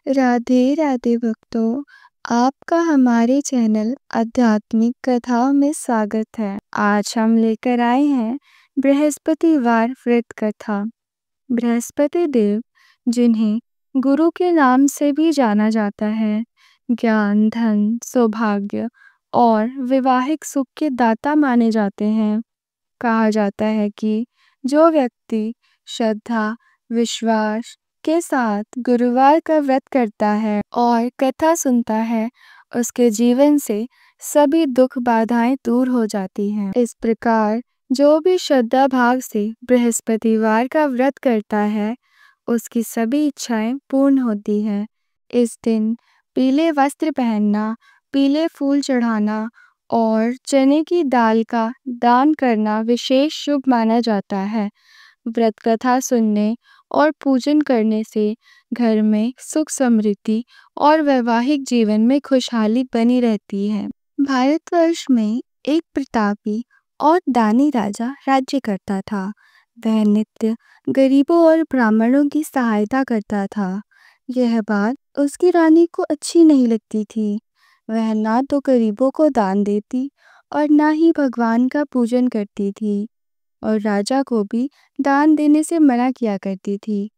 राधे राधे भक्तों, आपका हमारे चैनल आध्यात्मिक कथाओं में स्वागत है। आज हम लेकर आए हैं बृहस्पतिवार व्रत कथा। बृहस्पति देव, जिन्हें गुरु के नाम से भी जाना जाता है, ज्ञान, धन, सौभाग्य और वैवाहिक सुख के दाता माने जाते हैं। कहा जाता है कि जो व्यक्ति श्रद्धा, विश्वास के साथ गुरुवार का व्रत करता है और कथा सुनता है, उसके जीवन से सभी दुख बाधाएं दूर हो जाती हैं। इस प्रकार जो भी श्रद्धा भाव से बृहस्पतिवार का व्रत करता है, उसकी सभी इच्छाएं पूर्ण होती हैं। इस दिन पीले वस्त्र पहनना, पीले फूल चढ़ाना और चने की दाल का दान करना विशेष शुभ माना जाता है। व्रत कथा सुनने और पूजन करने से घर में सुख समृद्धि और वैवाहिक जीवन में खुशहाली बनी रहती है। भारतवर्ष में एक प्रतापी और दानी राजा राज्य करता था। वह नित्य गरीबों और ब्राह्मणों की सहायता करता था। यह बात उसकी रानी को अच्छी नहीं लगती थी। वह ना तो गरीबों को दान देती और ना ही भगवान का पूजन करती थी, और राजा को भी दान देने से मना किया करती थी।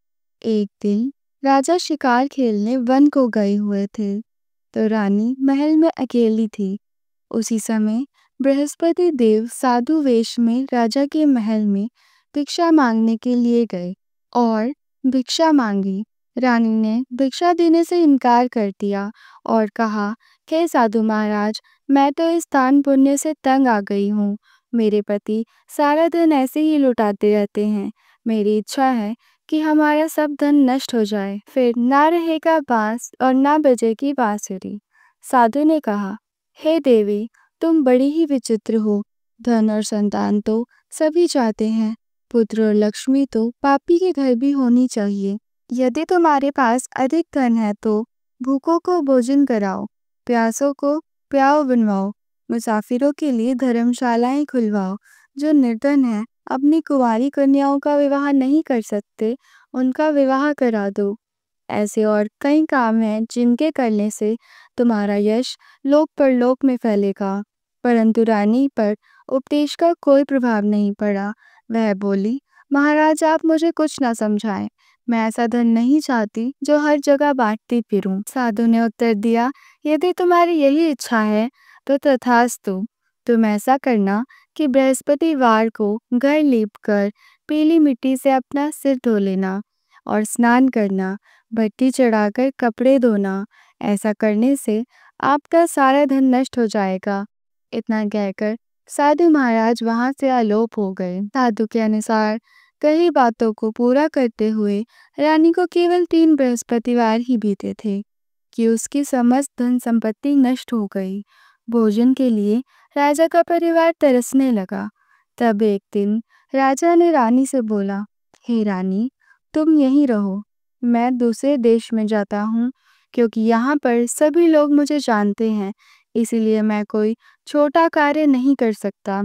एक दिन राजा शिकार खेलने वन को गए हुए थे, तो रानी महल में अकेली थी। उसी समय बृहस्पति देव साधु वेश में राजा के महल में भिक्षा मांगने के लिए गए और भिक्षा मांगी। रानी ने भिक्षा देने से इनकार कर दिया और कहा, हे साधु महाराज, मैं तो इस दान पुण्य से तंग आ गई हूँ। मेरे पति सारा दिन ऐसे ही लुटाते रहते हैं। मेरी इच्छा है कि हमारा सब धन नष्ट हो जाए, फिर ना रहेगा बांस और ना बजेगी बांसुरी। साधु ने कहा, हे देवी, तुम बड़ी ही विचित्र हो। धन और संतान तो सभी चाहते हैं, पुत्र और लक्ष्मी तो पापी के घर भी होनी चाहिए। यदि तुम्हारे पास अधिक धन है तो भूखों को भोजन कराओ, प्यासों को प्याऊ बनवाओ, मुसाफिरों के लिए धर्मशालाएं खुलवाओ। जो निर्धन है, अपनी कुंवारी कन्याओं का विवाह नहीं कर सकते, उनका विवाह करा दो। ऐसे और कई काम हैं जिनके करने से तुम्हारा यश लोक परलोक में फैलेगा। परंतु रानी पर उपदेश का कोई प्रभाव नहीं पड़ा। वह बोली, महाराज, आप मुझे कुछ ना समझाएं। मैं ऐसा धन नहीं चाहती जो हर जगह बांटती फिरूं। साधु ने उत्तर दिया, यदि तुम्हारी यही इच्छा है तो तथास्तु। तुम ऐसा करना कि बृहस्पतिवार को घर लीपकर पीली मिट्टी से अपना सिर धो लेना और स्नान करना, भट्टी चढ़ाकर कपड़े धोना। ऐसा करने से आपका सारा धन नष्ट हो जाएगा। इतना कहकर साधु महाराज वहां से आलोप हो गए। साधु के अनुसार कई बातों को पूरा करते हुए रानी को केवल 3 बृहस्पतिवार ही बीते थे कि उसकी समस्त धन संपत्ति नष्ट हो गई। भोजन के लिए राजा का परिवार तरसने लगा। तब एक दिन राजा ने रानी से बोला, हे रानी, तुम यहीं रहो। मैं दूसरे देश में जाता हूँ, क्योंकि यहाँ पर सभी लोग मुझे जानते हैं, इसीलिए मैं कोई छोटा कार्य नहीं कर सकता।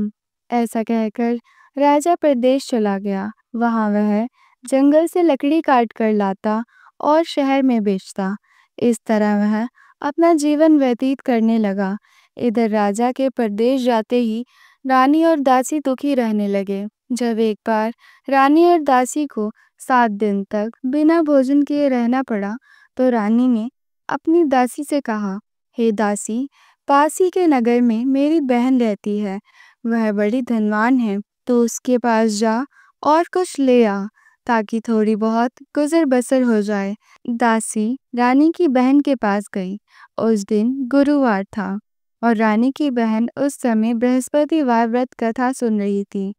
ऐसा कहकर राजा प्रदेश चला गया। वहाँ वह जंगल से लकड़ी काट कर लाता और शहर में बेचता। इस तरह वह अपना जीवन व्यतीत करने लगा। इधर राजा के प्रदेश जाते ही रानी और दासी दुखी रहने लगे। जब एक बार रानी और दासी को 7 दिन तक बिना भोजन किए रहना पड़ा, तो रानी ने अपनी दासी से कहा, हे दासी, पास ही के नगर में मेरी बहन रहती है। वह बड़ी धनवान है, तो उसके पास जा और कुछ ले आ, ताकि थोड़ी बहुत गुजर बसर हो जाए। दासी रानी की बहन के पास गई। उस दिन गुरुवार था और रानी की बहन उस समय बृहस्पतिवार व्रत कथा सुन रही थी।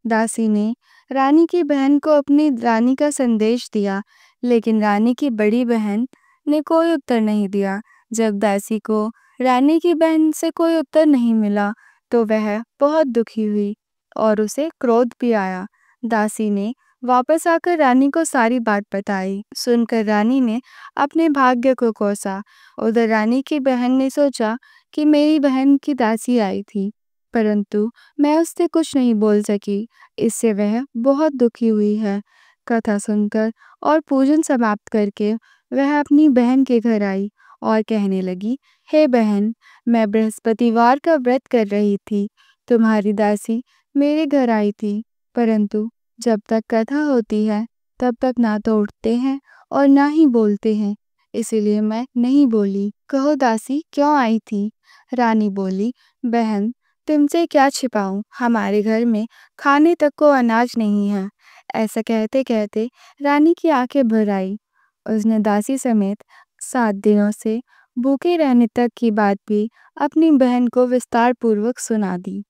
दासी ने रानी की बहन को अपनी रानी का संदेश दिया, लेकिन रानी की बड़ी बहन ने कोई उत्तर नहीं दिया। जब दासी को रानी की बहन से कोई उत्तर नहीं मिला, तो वह बहुत दुखी हुई और उसे क्रोध भी आया। दासी ने वापस आकर रानी को सारी बात बताई। सुनकर रानी ने अपने भाग्य को कोसा। उधर रानी की बहन ने सोचा कि मेरी बहन की दासी आई थी, परंतु मैं उससे कुछ नहीं बोल सकी, इससे वह बहुत दुखी हुई है। कथा सुनकर और पूजन समाप्त करके वह अपनी बहन के घर आई और कहने लगी, हे बहन, मैं बृहस्पतिवार का व्रत कर रही थी। तुम्हारी दासी मेरे घर आई थी, परंतु जब तक कथा होती है तब तक ना तो उठते हैं और ना ही बोलते हैं, इसीलिए मैं नहीं बोली। कहो दासी, क्यों आई थी? रानी बोली, बहन, तुमसे क्या छिपाऊं, हमारे घर में खाने तक को अनाज नहीं है। ऐसा कहते कहते रानी की आंखें भर आई। उसने दासी समेत 7 दिनों से भूखे रहने तक की बात भी अपनी बहन को विस्तार पूर्वक सुना दी।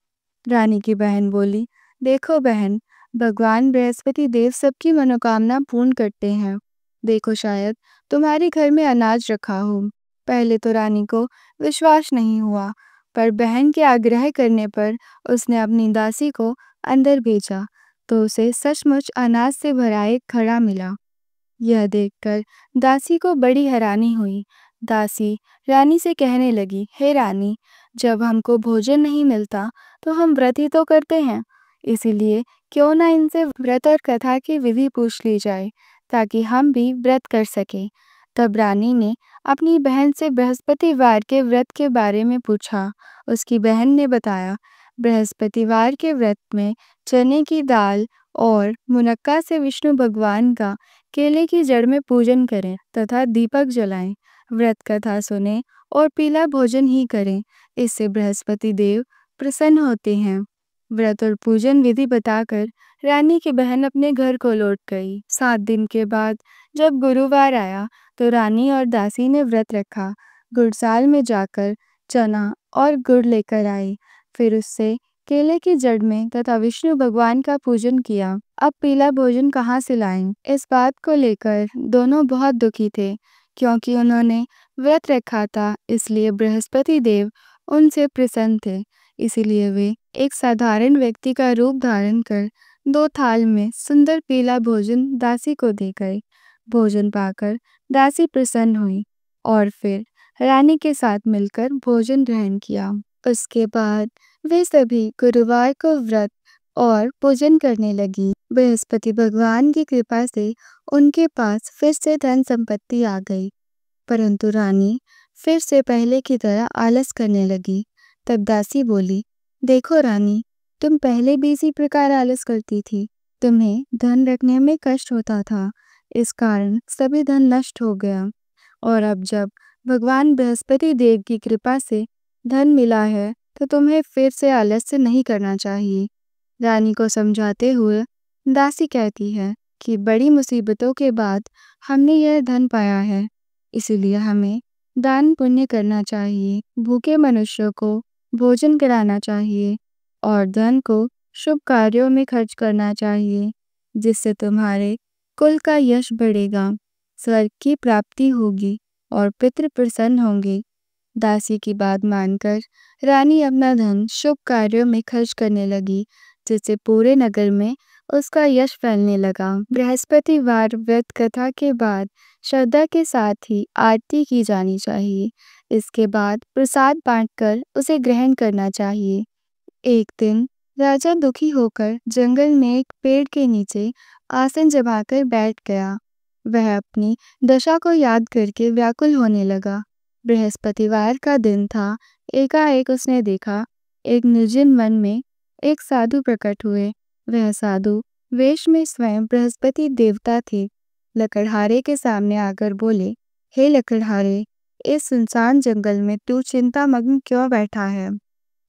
रानी की बहन बोली, देखो बहन, भगवान बृहस्पति देव सबकी मनोकामना पूर्ण करते हैं। देखो, शायद तुम्हारे घर में अनाज रखा हो। पहले तो रानी को विश्वास नहीं हुआ, पर बहन के आग्रह करने पर उसने अपनी दासी को अंदर भेजा, तो उसे सचमुच अनाज से भरा एक घड़ा मिला। यह देखकर दासी को बड़ी हैरानी हुई। दासी रानी से कहने लगी, हे रानी, जब हमको भोजन नहीं मिलता तो हम व्रत ही तो करते हैं, इसीलिए क्यों ना इनसे व्रत और कथा की विधि पूछ ली जाए, ताकि हम भी व्रत कर सकें। तब रानी ने अपनी बहन से बृहस्पतिवार के व्रत के बारे में पूछा। उसकी बहन ने बताया, बृहस्पतिवार के व्रत में चने की दाल और मुनक्का से विष्णु भगवान का केले की जड़ में पूजन करें तथा दीपक जलाएं, व्रत कथा सुने और पीला भोजन ही करें। इससे बृहस्पति देव प्रसन्न होते हैं। व्रत और पूजन विधि बताकर रानी की बहन अपने घर को लौट गई। 7 दिन के बाद जब गुरुवार आया तो रानी और दासी ने व्रत रखा। गुड़साल में जाकर चना और गुड़ लेकर आई, फिर उससे केले की जड़ में तथा विष्णु भगवान का पूजन किया। अब पीला भोजन कहाँ से लाएं? इस बात को लेकर दोनों बहुत दुखी थे, क्योंकि उन्होंने व्रत रखा था, इसलिए बृहस्पति देव उनसे प्रसन्न थे। इसीलिए वे एक साधारण व्यक्ति का रूप धारण कर 2 थाल में सुंदर पीला भोजन दासी को दे गए। भोजन पाकर दासी प्रसन्न हुई और फिर रानी के साथ मिलकर भोजन ग्रहण किया। उसके बाद वे सभी गुरुवार को व्रत और पूजन करने लगी। बृहस्पति भगवान की कृपा से उनके पास फिर से धन संपत्ति आ गई, परंतु रानी फिर से पहले की तरह आलस करने लगी। तब दासी बोली, देखो रानी, तुम पहले भी इसी प्रकार आलस करती थी। तुम्हें धन रखने में कष्ट होता था, इस कारण सभी धन नष्ट हो गया, और अब जब भगवान बृहस्पति देव की कृपा से धन मिला है तो तुम्हें फिर से आलस्य नहीं करना चाहिए। रानी को समझाते हुए दासी कहती है कि बड़ी मुसीबतों के बाद हमने यह धन पाया है, इसलिए हमें दान पुण्य करना चाहिए, भूखे मनुष्यों को भोजन कराना चाहिए और धन को शुभ कार्यों में खर्च करना चाहिए, जिससे तुम्हारे कुल का यश बढ़ेगा, स्वर्ग की प्राप्ति होगी और पितृ प्रसन्न होंगे। दासी की बात मानकर रानी अपना धन शुभ कार्यों में खर्च करने लगी, जिससे पूरे नगर में उसका यश फैलने लगा। बृहस्पतिवार व्रत कथा के बाद श्रद्धा के साथ ही आरती की जानी चाहिए। इसके बाद प्रसाद बांटकर उसे ग्रहण करना चाहिए। एक दिन राजा दुखी होकर जंगल में एक पेड़ के नीचे आसन जमाकर बैठ गया। वह अपनी दशा को याद करके व्याकुल होने लगा। बृहस्पतिवार का दिन था। एकाएक उसने देखा, एक निर्जन वन में एक साधु प्रकट हुए। वह साधु वेश में स्वयं बृहस्पति देवता थे। लकड़हारे के सामने आकर बोले, हे लकड़हारे, इस सुनसान जंगल में तू चिंतामग्न क्यों बैठा है?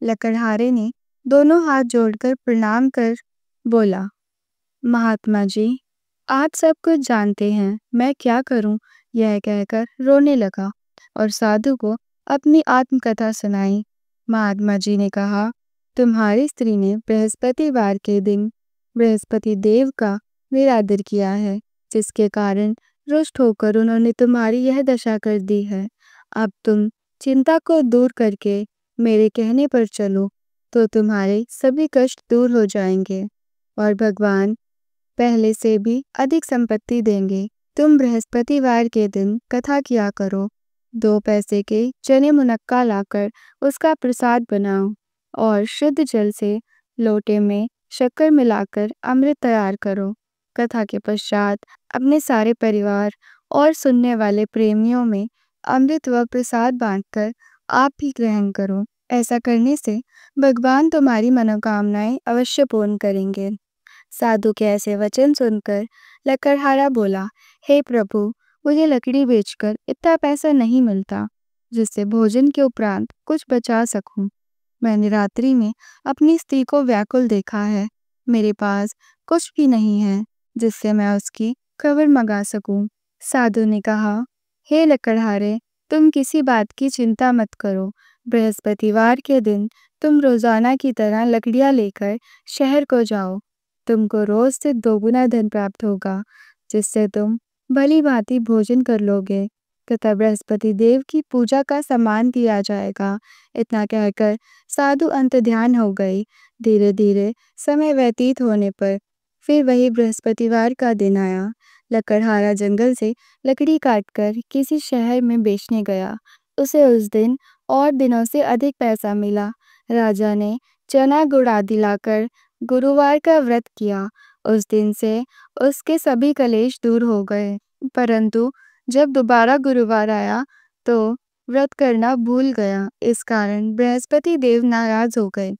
लकड़हारे ने दोनों हाथ जोड़कर प्रणाम कर बोला, महात्मा जी, आप सब कुछ जानते हैं, मैं क्या करूं? यह कहकर रोने लगा और साधु को अपनी आत्मकथा सुनाई। महात्मा जी ने कहा, तुम्हारी स्त्री ने बृहस्पतिवार के दिन बृहस्पति देव का निरादर किया है, जिसके कारण रुष्ट होकर उन्होंने तुम्हारी यह दशा कर दी है। अब तुम चिंता को दूर करके मेरे कहने पर चलो, तो तुम्हारे सभी कष्ट दूर हो जाएंगे और भगवान पहले से भी अधिक संपत्ति देंगे। तुम बृहस्पतिवार के दिन कथा किया करो। 2 पैसे के चने मुनक्का लाकर उसका प्रसाद बनाओ और शुद्ध जल से लोटे में शक्कर मिलाकर अमृत तैयार करो। कथा के पश्चात अपने सारे परिवार और सुनने वाले प्रेमियों में अमृत व प्रसाद बांटकर आप भी ग्रहण करो। ऐसा करने से भगवान तुम्हारी मनोकामनाएं अवश्य पूर्ण करेंगे। साधु के ऐसे वचन सुनकर लकड़हारा बोला, हे प्रभु, मुझे लकड़ी बेचकर इतना पैसा नहीं मिलता जिससे भोजन के उपरांत कुछ बचा सकूं। मैंने रात्रि में अपनी स्त्री को व्याकुल देखा है। मेरे पास कुछ भी नहीं है जिससे मैं उसकी खबर मंगा सकूं। साधु ने कहा, हे लकड़हारे, तुम किसी बात की चिंता मत करो। बृहस्पतिवार के दिन तुम रोजाना की तरह लकड़ियां लेकर शहर को जाओ। तुमको रोज से दोगुना धन प्राप्त होगा जिससे तुम भली भांति भोजन कर लोगे तथा बृहस्पति देव की पूजा का सम्मान किया जाएगा। इतना कहकर साधु अंतर्ध्यान हो गई। धीरे धीरे समय व्यतीत होने पर फिर वही बृहस्पतिवार का दिन आया। लकड़हारा जंगल से लकड़ी काटकर किसी शहर में बेचने गया। उसे उस दिन और दिनों से अधिक पैसा मिला। राजा ने चना गुड़ आदि लाकर गुरुवार का व्रत किया। उस दिन से उसके सभी कलेश दूर हो गए। परंतु जब दोबारा गुरुवार आया तो व्रत करना भूल गया। इस कारण बृहस्पति देव नाराज हो गए।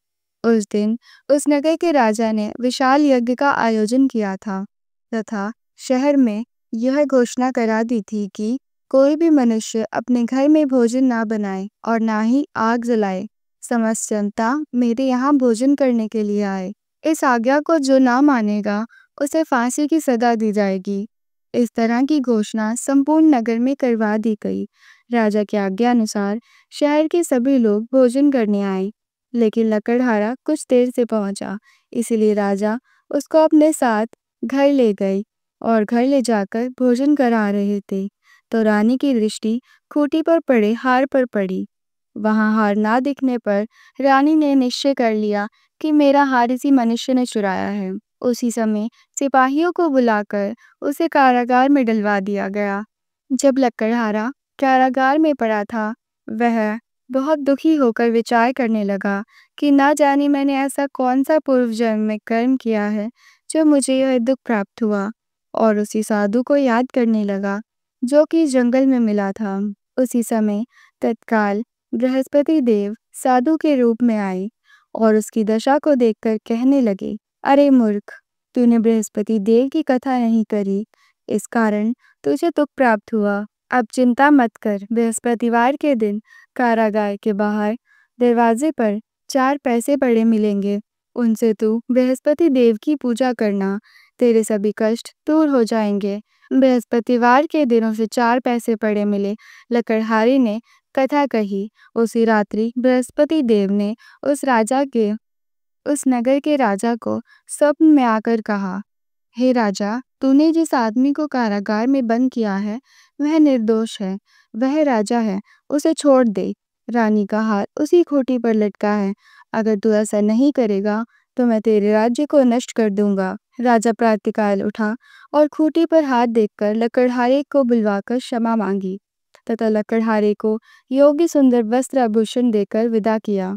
उस दिन उस नगर के राजा ने विशाल यज्ञ का आयोजन किया था तथा शहर में यह घोषणा करा दी थी कि कोई भी मनुष्य अपने घर में भोजन ना बनाए और ना ही आग जलाए। समस्त जनता मेरे यहाँ भोजन करने के लिए आए। इस आज्ञा को जो ना मानेगा उसे फांसी की सजा दी जाएगी। इस तरह की घोषणा संपूर्ण नगर में करवा दी गई। राजा की आज्ञा अनुसार शहर के सभी लोग भोजन करने आए, लेकिन लकड़हारा कुछ देर से पहुंचा, इसलिए राजा उसको अपने साथ घर ले गए और घर ले जाकर भोजन करा रहे थे तो रानी की दृष्टि खूंटी पर पड़े हार पर पड़ी। वहां हार ना दिखने पर रानी ने निश्चय कर लिया कि मेरा हार इसी मनुष्य ने चुराया है। उसी समय सिपाहियों को बुलाकर उसे कारागार में डलवा दिया गया। जब लकड़हारा कारागार में पड़ा था, वह बहुत दुखी होकर विचार करने लगा कि ना जाने मैंने ऐसा कौन सा पूर्व जन्म में कर्म किया है जो मुझे यह दुख प्राप्त हुआ। और उसी साधु को याद करने लगा जो कि जंगल में मिला था। उसी समय तत्काल बृहस्पति देव साधु के रूप में आए और उसकी दशा को देखकर कहने लगे, अरे मूर्ख, तूने बृहस्पति देव की कथा नहीं करी, इस कारण तुझे दुख प्राप्त हुआ। अब चिंता मत कर। बृहस्पतिवार के दिन कारागार के बाहर दरवाजे पर 4 पैसे पड़े मिलेंगे। उनसे तू बृहस्पति देव की पूजा करना, तेरे सभी कष्ट दूर हो जाएंगे। बृहस्पतिवार के दिन उसे 4 पैसे पड़े मिले। लकड़हारे ने कथा कही। उसी रात्रि बृहस्पति देव ने उस नगर के राजा को स्वप्न में आकर कहा, हे राजा, तूने जिस आदमी को कारागार में बंद किया है वह निर्दोष है, वह राजा है, उसे छोड़ दे। रानी का हार उसी खूंटी पर लटका है। अगर तू ऐसा नहीं करेगा तो मैं तेरे राज्य को नष्ट कर दूंगा। राजा प्रातःकाल उठा और खूंटी पर हाथ देखकर लकड़हारे को बुलवाकर क्षमा मांगी तथा लकड़हारे को योग्य सुंदर वस्त्र आभूषण देकर विदा किया।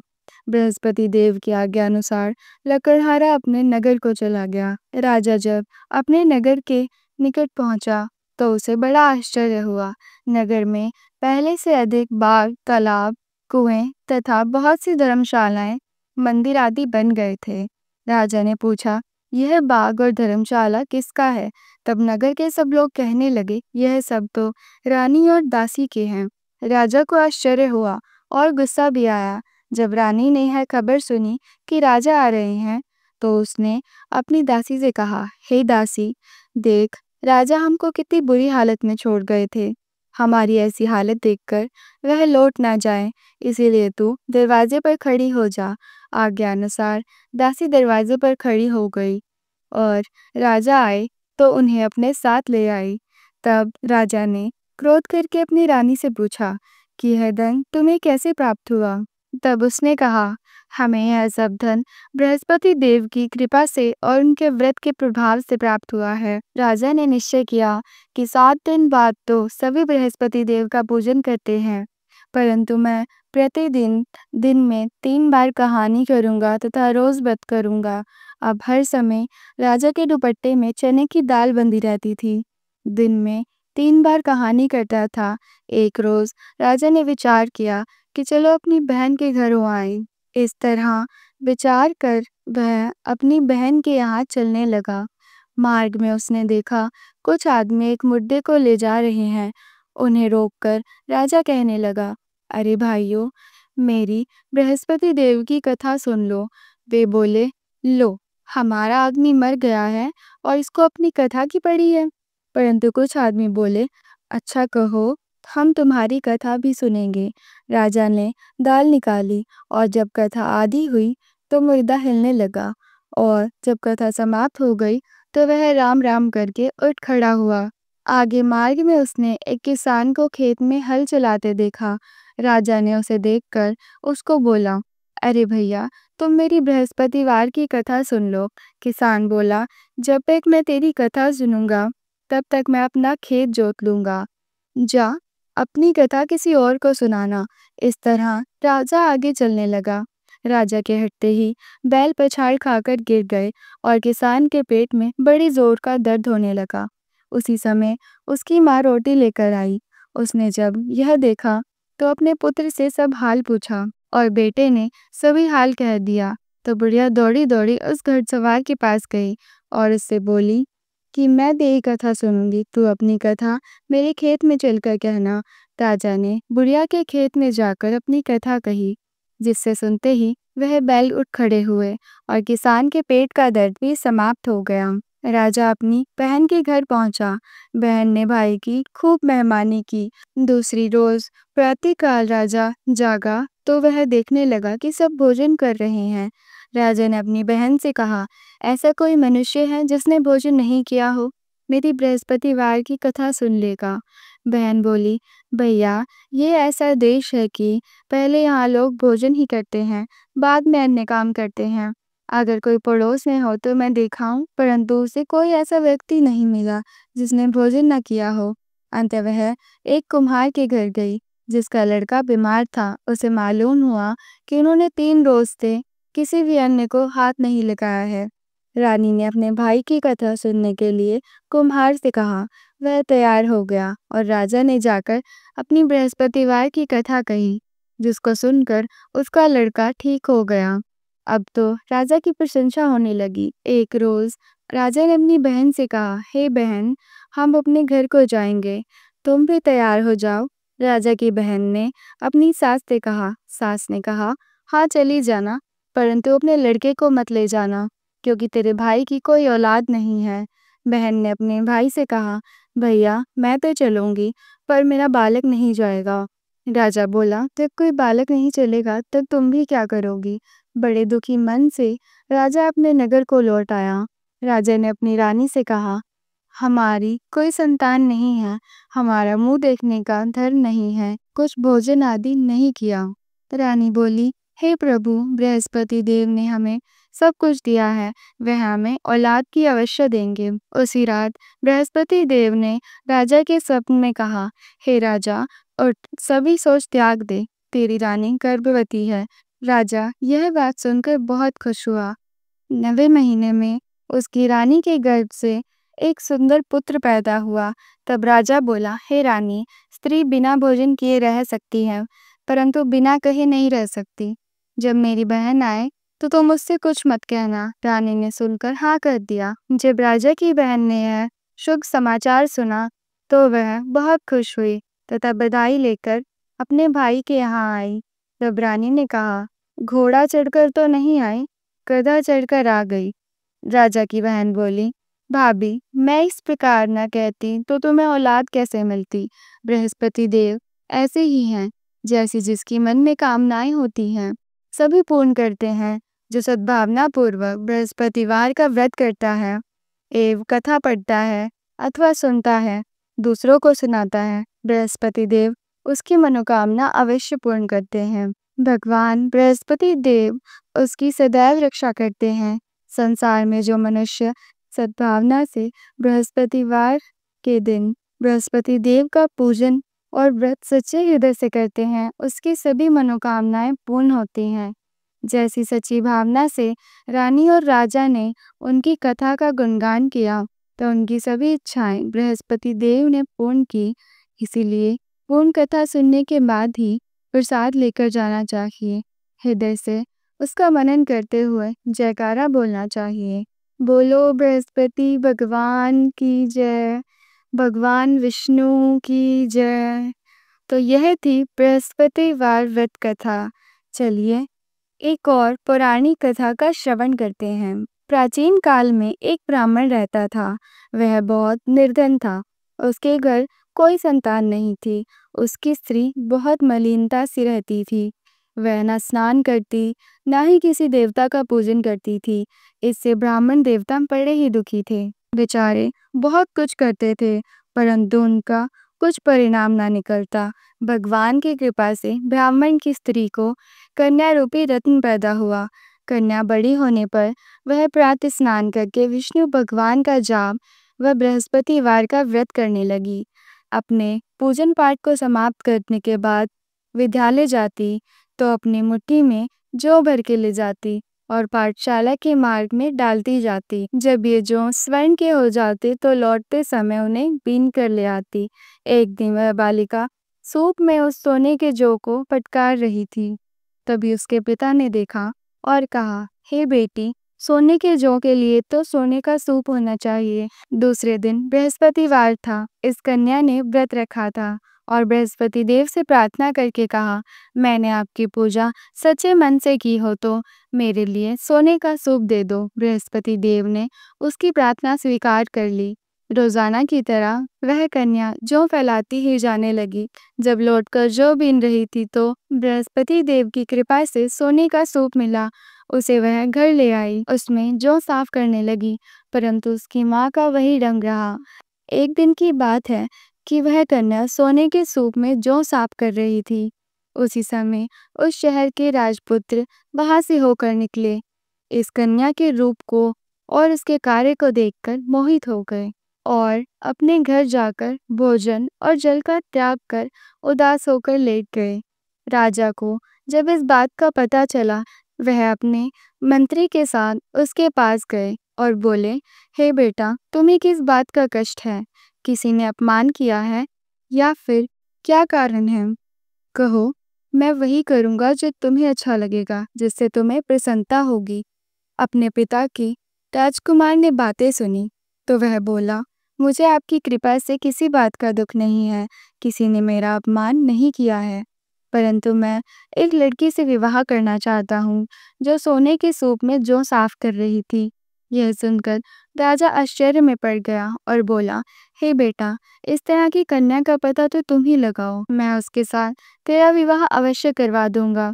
बृहस्पति देव की आज्ञा अनुसार लकड़हारा अपने नगर को चला गया। राजा जब अपने नगर के निकट पहुंचा तो उसे बड़ा आश्चर्य हुआ। नगर में पहले से अधिक बाग, तालाब, कुएं तथा बहुत सी धर्मशालाएं, मंदिर आदि बन गए थे। राजा ने पूछा, यह बाग और धर्मशाला किसका है? तब नगर के सब लोग कहने लगे, यह सब तो रानी और दासी के हैं। राजा को आश्चर्य हुआ और गुस्सा भी आया। जब रानी ने यह खबर सुनी कि राजा आ रहे हैं तो उसने अपनी दासी से कहा, हे दासी, देख, राजा हमको कितनी बुरी हालत में छोड़ गए थे। हमारी ऐसी हालत देखकर वह लौट ना जाए, इसीलिए तू दरवाजे पर खड़ी हो जा। आज्ञा अनुसार दासी दरवाजे पर खड़ी हो गई और राजा आए तो उन्हें अपने साथ ले आई। तब राजा ने क्रोध करके अपनी रानी से पूछा कि यह धन तुम्हें कैसे प्राप्त हुआ? तब उसने कहा, हमें यह सब धन बृहस्पति देव की कृपा से और उनके व्रत के प्रभाव से प्राप्त हुआ है। राजा ने निश्चय किया कि 7 दिन बाद तो सभी बृहस्पति देव का पूजन करते हैं, परंतु मैं प्रतिदिन दिन में 3 बार कहानी करूंगा तथा रोज व्रत करूंगा। अब हर समय राजा के दुपट्टे में चने की दाल बंधी रहती थी। दिन में 3 बार कहानी करता था। एक रोज राजा ने विचार किया कि चलो अपनी बहन के घर हो आए। इस तरह विचार कर वह अपनी बहन के यहाँ चलने लगा। मार्ग में उसने देखा कुछ आदमी एक मुर्दे को ले जा रहे हैं। उन्हें रोककर राजा कहने लगा, अरे भाइयों, मेरी बृहस्पति देव की कथा सुन लो। वे बोले, लो, हमारा आदमी मर गया है और इसको अपनी कथा की पड़ी है। परंतु कुछ आदमी बोले, अच्छा कहो, हम तुम्हारी कथा भी सुनेंगे। राजा ने दाल निकाली और जब कथा आधी हुई तो मुर्दा हिलने लगा, और जब कथा समाप्त हो गई तो वह राम राम करके उठ खड़ा हुआ। आगे मार्ग में उसने एक किसान को खेत में हल चलाते देखा। राजा ने उसे देखकर उसको बोला, अरे भैया, तुम मेरी बृहस्पतिवार की कथा सुन लो। किसान बोला, जब तक मैं तेरी कथा सुनूंगा तब तक मैं अपना खेत जोत लूंगा। जा, अपनी कथा किसी और को सुनाना। इस तरह राजा आगे चलने लगा। राजा के हटते ही बैल पछाड़ खाकर गिर गए और किसान के पेट में बड़ी जोर का दर्द होने लगा। उसी समय उसकी माँ रोटी लेकर आई। उसने जब यह देखा तो अपने पुत्र से सब हाल पूछा और बेटे ने सभी हाल कह दिया। तो बुढ़िया दौड़ी दौड़ी उस घड़सवार के पास गई और उससे बोली कि मैं तेरी कथा सुनूंगी, तू अपनी कथा मेरे खेत में चलकर कहना। राजा ने बुढ़िया के खेत में जाकर अपनी कथा कही, जिससे सुनते ही वह बैल उठ खड़े हुए और किसान के पेट का दर्द भी समाप्त हो गया। राजा अपनी बहन के घर पहुंचा। बहन ने भाई की खूब मेहमानी की। दूसरी रोज प्रातःकाल राजा जागा तो वह देखने लगा कि सब भोजन कर रहे हैं। राजा ने अपनी बहन से कहा, ऐसा कोई मनुष्य है जिसने भोजन नहीं किया हो? मेरी बृहस्पतिवार की कथा सुन लेगा। बहन बोली, भैया, ये ऐसा देश है कि पहले यहाँ लोग भोजन ही करते हैं, बाद में अन्य काम करते हैं। अगर कोई पड़ोस में हो तो मैं दिखाऊं, परंतु उसे कोई ऐसा व्यक्ति नहीं मिला जिसने भोजन न किया हो। अंत वह एक कुम्हार के घर गई, जिसका लड़का बीमार था। उसे मालूम हुआ कि उन्होंने 3 रोज से किसी भी अन्य को हाथ नहीं लगाया है। रानी ने अपने भाई की कथा सुनने के लिए कुम्हार से कहा। वह तैयार हो गया और राजा ने जाकर अपनी बृहस्पतिवार की कथा कही, जिसको सुनकर उसका लड़का ठीक हो गया। अब तो राजा की प्रशंसा होने लगी। एक रोज राजा ने अपनी बहन से कहा, हे बहन, हम अपने घर को जाएंगे, तुम भी तैयार हो जाओ। राजा की बहन ने अपनी सास से कहा। सास ने कहा, हाँ, चली जाना, परंतु अपने लड़के को मत ले जाना, क्योंकि तेरे भाई की कोई औलाद नहीं है। बहन ने अपने भाई से कहा, भैया, मैं तो चलूंगी, पर मेरा बालक नहीं जाएगा। राजा बोला, जब कोई बालक नहीं चलेगा तब तुम भी क्या करोगी? बड़े दुखी मन से राजा अपने नगर को लौट आया। राजा ने अपनी रानी से कहा, हमारी कोई संतान नहीं है, हमारा मुंह देखने का धर्म नहीं है, कुछ भोजन आदि नहीं किया। रानी बोली, हे प्रभु, बृहस्पति देव ने हमें सब कुछ दिया है, वह हमें औलाद की अवश्य देंगे। उसी रात बृहस्पति देव ने राजा के स्वप्न में कहा, हे राजा, उठ, सभी सोच त्याग दे, तेरी रानी गर्भवती है। राजा यह बात सुनकर बहुत खुश हुआ। 9वें महीने में उसकी रानी के गर्भ से एक सुंदर पुत्र पैदा हुआ। तब राजा बोला, हे रानी, स्त्री बिना भोजन किए रह सकती है, परंतु बिना कहे नहीं रह सकती। जब मेरी बहन आए तो तुम मुझसे कुछ मत कहना। रानी ने सुनकर हाँ कर दिया। जब राजा की बहन ने यह शुभ समाचार सुना तो वह बहुत खुश हुई तथा बधाई लेकर अपने भाई के यहाँ आई। तब रानी ने कहा, घोड़ा चढ़कर तो नहीं आई, गधा चढ़कर आ गई। राजा की बहन बोली, भाभी, मैं इस प्रकार न कहती तो तुम्हें औलाद कैसे मिलती? बृहस्पति देव ऐसे ही हैं, जैसी जिसकी मन में कामनाएं होती हैं, सभी पूर्ण करते हैं। जो सद्भावना पूर्वक बृहस्पतिवार का व्रत करता है एवं कथा पढ़ता है अथवा सुनता है, दूसरों को सुनाता है, बृहस्पति देव उसकी मनोकामना अवश्य पूर्ण करते हैं। भगवान बृहस्पति देव उसकी सदैव रक्षा करते हैं। संसार में जो मनुष्य सद्भावना से बृहस्पतिवार के दिन बृहस्पति देव का पूजन और व्रत सच्चे हृदय से करते हैं, उसकी सभी मनोकामनाएं पूर्ण होती हैं। जैसी सच्ची भावना से रानी और राजा ने उनकी कथा का गुणगान किया, तो उनकी सभी इच्छाएं बृहस्पति देव ने पूर्ण की। इसीलिए पूर्ण कथा सुनने के बाद ही प्रसाद लेकर जाना चाहिए। हृदय से उसका मनन करते हुए जयकारा बोलना चाहिए। बोलो बृहस्पति भगवान की जय, भगवान विष्णु की जय। तो यह थी बृहस्पतिवार व्रत कथा। चलिए एक और पौराणिक कथा का श्रवण करते हैं। प्राचीन काल में एक ब्राह्मण रहता था। वह बहुत निर्धन था। उसके घर कोई संतान नहीं थी। उसकी स्त्री बहुत मलिनता से रहती थी। वह न स्नान करती, न ही किसी देवता का पूजन करती थी। इससे ब्राह्मण देवता बड़े ही दुखी थे। बेचारे बहुत कुछ करते थे, परंतु उनका कुछ परिणाम ना निकलता। भगवान की कृपा से ब्राह्मण की स्त्री को कन्या रूपी रत्न पैदा हुआ। कन्या बड़ी होने पर वह प्रातः स्नान करके विष्णु भगवान का जाप व बृहस्पतिवार का व्रत करने लगी। अपने पूजन पाठ को समाप्त करने के बाद विद्यालय जाती तो अपनी मुट्ठी में जौ भर के ले जाती और पाठशाला के मार्ग में डालती जाती। जब ये जौ स्वर्ण के हो जाते तो लौटते समय उन्हें बीन कर ले आती। एक दिन वह बालिका सूप में उस सोने के जौ को फटकार रही थी। तभी उसके पिता ने देखा और कहा, हे बेटी, सोने के जौ के लिए तो सोने का सूप होना चाहिए। दूसरे दिन बृहस्पतिवार था। इस कन्या ने व्रत रखा था और बृहस्पति देव से प्रार्थना करके कहा, मैंने आपकी पूजा सच्चे मन से की हो तो मेरे लिए सोने का सूप दे दो। बृहस्पति देव ने उसकी प्रार्थना स्वीकार कर ली। रोजाना की तरह वह कन्या जौ फैलाती ही जाने लगी। जब लौटकर जौ बीन रही थी तो बृहस्पति देव की कृपा से सोने का सूप मिला। उसे वह घर ले आई। उसमें जौ साफ करने लगी, परंतु उसकी माँ का वही रंग रहा। एक दिन की बात है कि वह कन्या सोने के सूप में जौ साफ कर रही थी। उसी समय उस शहर के राजपुत्र वहां से होकर निकले। इस कन्या के रूप को और उसके कार्य को देखकर मोहित हो गए और अपने घर जाकर भोजन और जल का त्याग कर उदास होकर लेट गए। राजा को जब इस बात का पता चला, वह अपने मंत्री के साथ उसके पास गए और बोले, हे बेटा, तुम्हें किस बात का कष्ट है? किसी ने अपमान किया है या फिर क्या कारण है? कहो, मैं वही करूँगा जो तुम्हें अच्छा लगेगा, जिससे तुम्हें प्रसन्नता होगी। अपने पिता की राजकुमार ने बातें सुनी तो वह बोला, मुझे आपकी कृपा से किसी बात का दुख नहीं है। किसी ने मेरा अपमान नहीं किया है, परंतु मैं एक लड़की से विवाह करना चाहता हूँ जो सोने के सूप में जौ साफ कर रही थी। यह सुनकर राजा आश्चर्य में पड़ गया और बोला, हे बेटा, इस तरह की कन्या का पता तो तुम ही लगाओ। मैं उसके साथ तेरा विवाह अवश्य करवा दूंगा।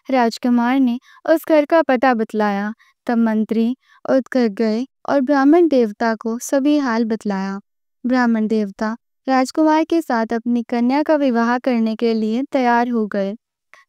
राजकुमार ने उस घर का पता बतलाया। तब मंत्री उस घर गए और ब्राह्मण देवता को सभी हाल बतलाया। ब्राह्मण देवता राजकुमार के साथ अपनी कन्या का विवाह करने के लिए तैयार हो गए।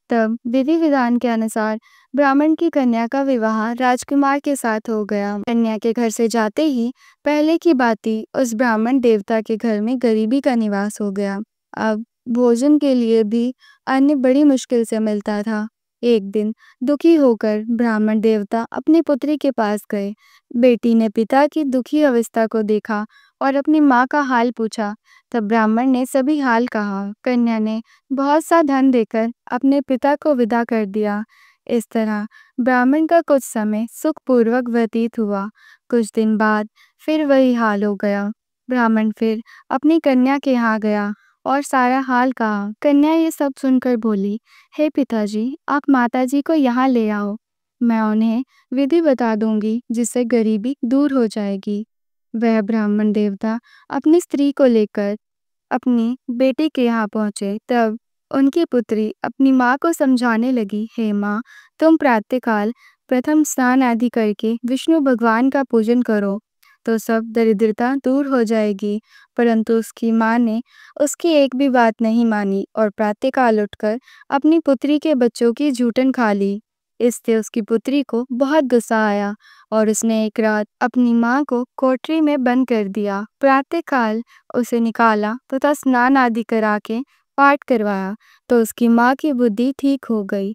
तब विधि विधान के अनुसार ब्राह्मण की कन्या का विवाह राजकुमार के साथ हो गया। कन्या के घर से जाते ही पहले की भांति उस ब्राह्मण देवता के घर में गरीबी का निवास हो गया। अब भोजन के लिए भी अन्न बड़ी मुश्किल से मिलता था। एक दिन दुखी होकर ब्राह्मण देवता अपनी पुत्री के पास गए। बेटी ने पिता की दुखी अवस्था को देखा और अपनी माँ का हाल पूछा। तब ब्राह्मण ने सभी हाल कहा। कन्या ने बहुत सा धन देकर अपने पिता को विदा कर दिया। इस तरह ब्राह्मण का कुछ समय सुखपूर्वक व्यतीत हुआ। कुछ दिन बाद फिर वही हाल हो गया। ब्राह्मण फिर अपनी कन्या के यहाँ गया और सारा हाल कहा। कन्या ये सब सुनकर बोली, हे पिताजी, आप माताजी को यहाँ ले आओ। मैं उन्हें विधि बता दूंगी जिससे गरीबी दूर हो जाएगी। वह ब्राह्मण देवता अपनी स्त्री को लेकर अपनी बेटी के यहाँ पहुंचे। तब उनकी पुत्री अपनी माँ को समझाने लगी, हे माँ, तुम प्रातःकाल प्रथम स्नान आदि करके विष्णु भगवान का पूजन करो तो सब दरिद्रता दूर हो जाएगी। परंतु उसकी माँ ने उसकी एक भी बात नहीं मानी और प्रातःकाल उठकर अपनी पुत्री के बच्चों की जूठन खा ली। इससे उसकी पुत्री को बहुत गुस्सा आया और उसने एक रात अपनी माँ को कोठरी में बंद कर दिया। प्रातःकाल उसे निकाला तथा स्नान आदि करा के पाठ करवाया तो उसकी माँ की बुद्धि ठीक हो गई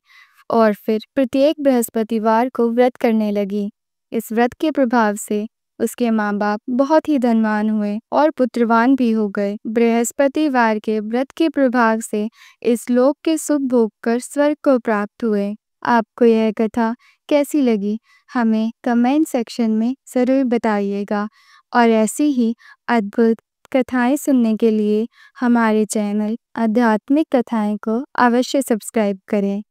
और फिर प्रत्येक बृहस्पतिवार को व्रत करने लगी। इस व्रत के प्रभाव से उसके माँ बाप बहुत ही धनवान हुए और पुत्रवान भी हो गए। बृहस्पतिवार के व्रत के प्रभाव से इस लोक के सुख भोग कर स्वर्ग को प्राप्त हुए। आपको यह कथा कैसी लगी हमें कमेंट सेक्शन में ज़रूर बताइएगा और ऐसी ही अद्भुत कथाएं सुनने के लिए हमारे चैनल आध्यात्मिक कथाएं को अवश्य सब्सक्राइब करें।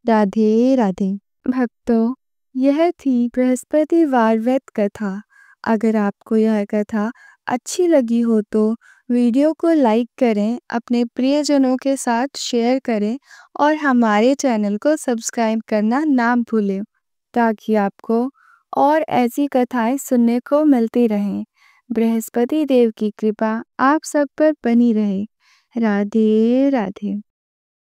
राधे राधे। भक्तों, यह थी बृहस्पतिवार व्रत कथा। अगर आपको यह कथा अच्छी लगी हो तो वीडियो को लाइक करें, अपने प्रियजनों के साथ शेयर करें और हमारे चैनल को सब्सक्राइब करना ना भूलें ताकि आपको और ऐसी कथाएं सुनने को मिलती रहें। बृहस्पति देव की कृपा आप सब पर बनी रहे। राधे राधे।